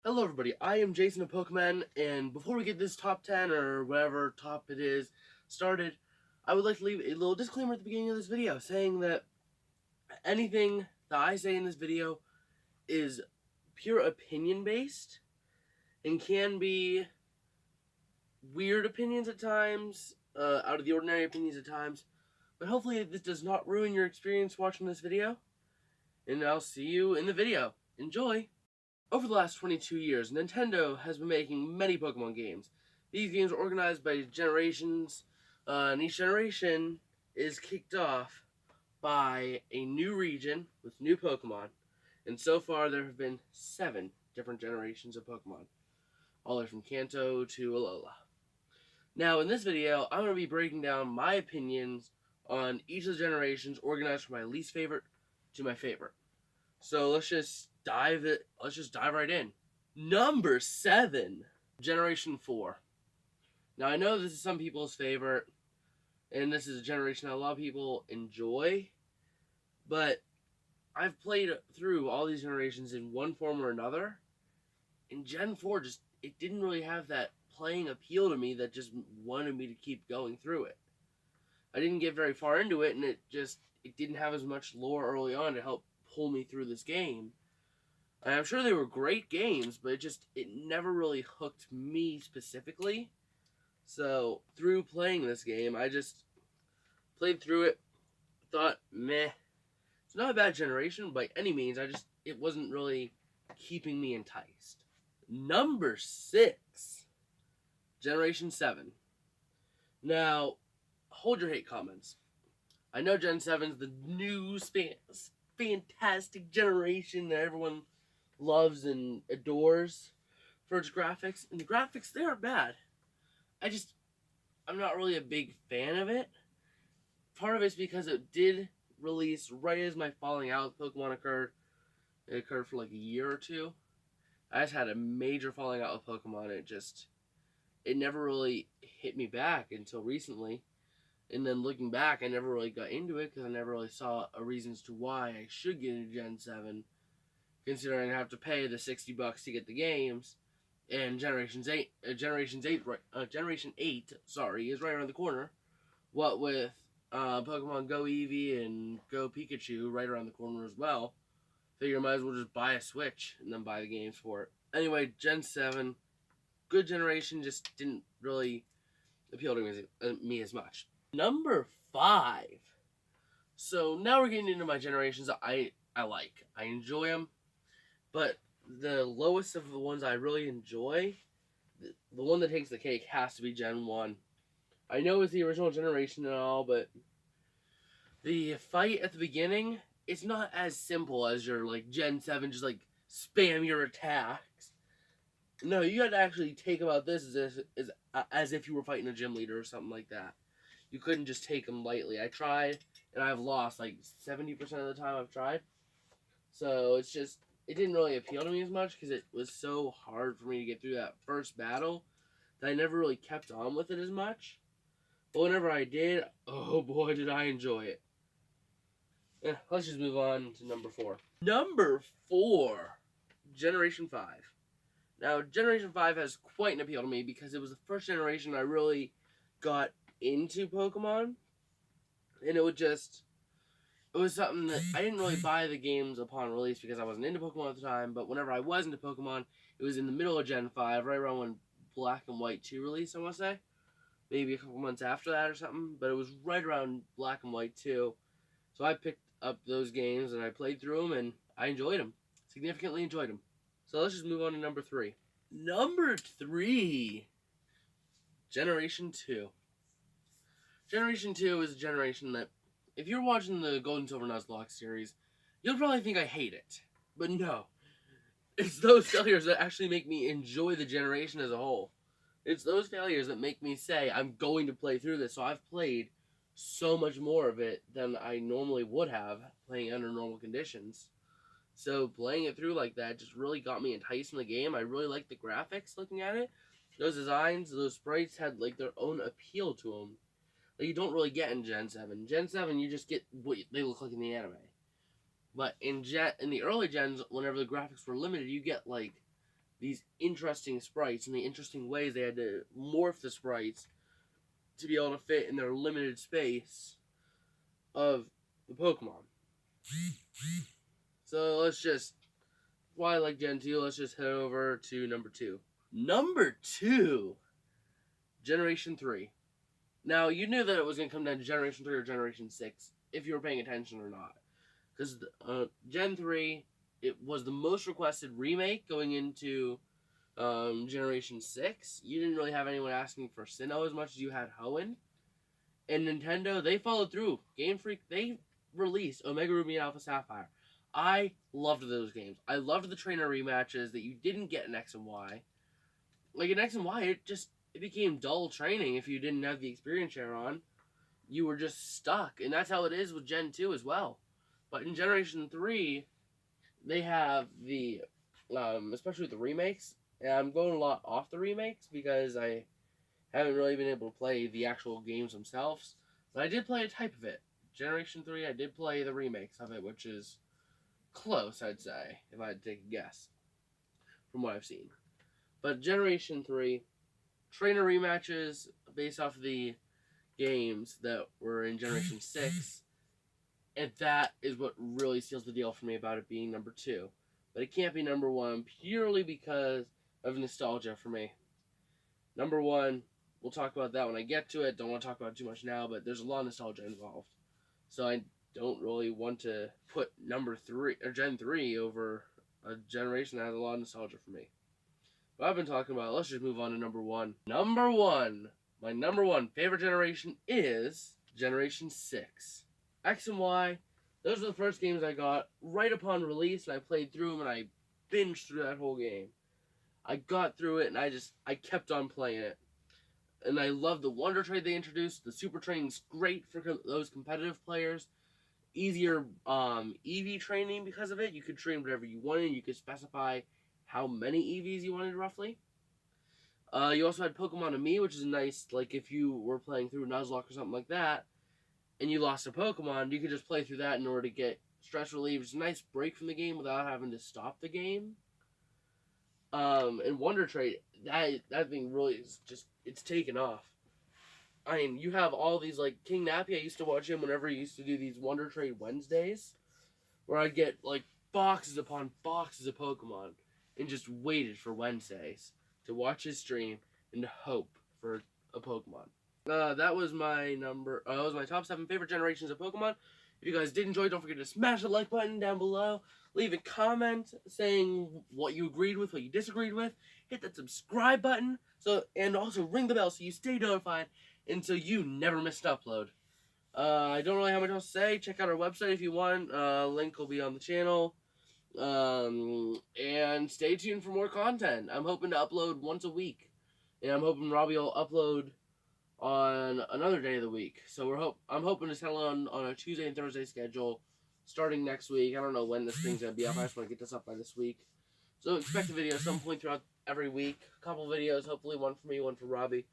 Hello everybody, I am Jason of Pokémen, and before we get this top 10 or whatever top it is started, I would like to leave a little disclaimer at the beginning of this video saying that anything that I say in this video is pure opinion based and can be weird opinions at times, out of the ordinary opinions at times, but hopefully this does not ruin your experience watching this video, and I'll see you in the video. Enjoy! Over the last 22 years, Nintendo has been making many Pokemon games. These games are organized by generations, and each generation is kicked off by a new region with new Pokemon. And so far, there have been 7 different generations of Pokemon, all the way from Kanto to Alola. Now, in this video, I'm going to be breaking down my opinions on each of the generations, organized from my least favorite to my favorite. So let's just dive right in. Number 7, Generation 4. Now I know this is some people's favorite, and this is a generation that a lot of people enjoy, but I've played through all these generations in one form or another, and Gen 4 it didn't really have that playing appeal to me that just wanted me to keep going through it. I didn't get very far into it, and it didn't have as much lore early on to help pull me through this game. And I'm sure they were great games, but it never really hooked me specifically. So through playing this game, I just played through it, thought, meh. It's not a bad generation by any means. It wasn't really keeping me enticed. Number 6, Generation 7. Now, hold your hate comments. I know Gen 7's the new fantastic generation that everyone loves and adores for its graphics. And the graphics, they aren't bad. I'm not really a big fan of it. Part of it's because it did release right as my falling out with Pokemon occurred. It occurred for like a year or two. I just had a major falling out with Pokemon. It never really hit me back until recently. And then looking back, I never really got into it because I never really saw a reason as to why I should get into Gen 7, considering I have to pay the $60 to get the games, and Generation 8 is right around the corner. What with Pokemon Go Eevee and Go Pikachu right around the corner as well, figure I might as well just buy a Switch and then buy the games for it. Anyway, Gen 7, good generation, just didn't really appeal to me as much. Number 5. So now we're getting into my generations that I like. I enjoy them, but the lowest of the ones I really enjoy, the one that takes the cake, has to be Gen 1. I know it's the original generation and all, but the fight at the beginning, it's not as simple as your Gen 7, just spam your attacks. No, you got to actually take about this as if you were fighting a gym leader or something like that. You couldn't just take them lightly. I tried, and I've lost 70% of the time I've tried. So it didn't really appeal to me as much because it was so hard for me to get through that first battle that I never really kept on with it as much. But whenever I did, oh boy, did I enjoy it. Let's just move on to number 4. Number 4, Generation 5. Now, Generation 5 has quite an appeal to me because it was the first generation I really got into Pokemon, and it was something that I didn't really buy the games upon release because I wasn't into Pokemon at the time, but whenever I was into Pokemon, it was in the middle of Gen 5, right around when Black and White 2 released, I want to say. Maybe a couple months after that or something, but it was right around Black and White 2. So I picked up those games and I played through them, and I enjoyed them. Significantly enjoyed them. So let's just move on to number 3. Number 3, Generation 2. Generation 2 is a generation that, if you're watching the Gold and Silver Nuzlocke series, you'll probably think I hate it. But no. It's those failures that actually make me enjoy the generation as a whole. It's those failures that make me say, I'm going to play through this. So I've played so much more of it than I normally would have, playing under normal conditions. So playing it through like that just really got me enticed in the game. I really liked the graphics looking at it. Those designs, those sprites had their own appeal to them that you don't really get in Gen 7. Gen 7, you just get what they look like in the anime. But in the early gens, whenever the graphics were limited, you get these interesting sprites and the interesting ways they had to morph the sprites to be able to fit in their limited space of the Pokemon. So let's just, why I like Gen 2, let's just head over to number 2. Number 2, Generation 3. Now, you knew that it was going to come down to Generation 3 or Generation 6, if you were paying attention or not. Because Gen 3, it was the most requested remake going into Generation 6. You didn't really have anyone asking for Sinnoh as much as you had Hoenn. And Nintendo, they followed through. Game Freak, they released Omega Ruby and Alpha Sapphire. I loved those games. I loved the trainer rematches that you didn't get in X and Y. Like in X and Y, it became dull training if you didn't have the experience share on. You were just stuck. And that's how it is with Gen 2 as well. But in Generation 3, they have the, especially with the remakes, and I'm going a lot off the remakes because I haven't really been able to play the actual games themselves. But I did play a type of it. Generation 3, I did play the remakes of it, which is close, I'd say, if I had to take a guess, from what I've seen. But Generation 3, trainer rematches based off of the games that were in Generation 6, and that is what really seals the deal for me about it being number 2. But it can't be number 1 purely because of nostalgia for me. Number 1, we'll talk about that when I get to it. Don't want to talk about it too much now, but there's a lot of nostalgia involved. So I don't really want to put number 3 or Gen 3 over a generation that has a lot of nostalgia for me. But I've been talking about, let's just move on to number 1. Number 1, my number 1 favorite generation is Generation 6. X and Y, those were the first games I got right upon release, and I played through them, and I binged through that whole game. I got through it, and I kept on playing it. And I love the Wonder Trade they introduced. The Super Training's great for those competitive players. Easier EV training because of it. You could train whatever you wanted. You could specify how many EVs you wanted, roughly. You also had Pokemon and Me, which is nice, like if you were playing through Nuzlocke or something like that, and you lost a Pokemon, you could just play through that in order to get stress relief. It's a nice break from the game without having to stop the game. And Wonder Trade, that thing really is just, it's taken off. I mean, you have all these, like, King Nappy, I used to watch him whenever he used to do these Wonder Trade Wednesdays, where I'd get, like, boxes upon boxes of Pokemon, and just waited for Wednesdays to watch his stream and to hope for a Pokemon. That was my top 7 favorite generations of Pokemon. If you guys did enjoy, don't forget to smash the like button down below. Leave a comment saying what you agreed with, what you disagreed with. Hit that subscribe button, and also ring the bell so you stay notified and so you never miss an upload. I don't really have much else to say. Check out our website if you want. Link will be on the channel. And stay tuned for more content. I'm hoping to upload once a week. And I'm hoping Robbie will upload on another day of the week. So I'm hoping to settle on a Tuesday and Thursday schedule starting next week. I don't know when this thing's going to be up. I just want to get this up by this week. So expect a video at some point throughout every week. A couple videos, hopefully one for me, one for Robbie.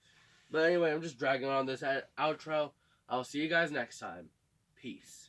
But anyway, I'm just dragging on this outro. I'll see you guys next time. Peace.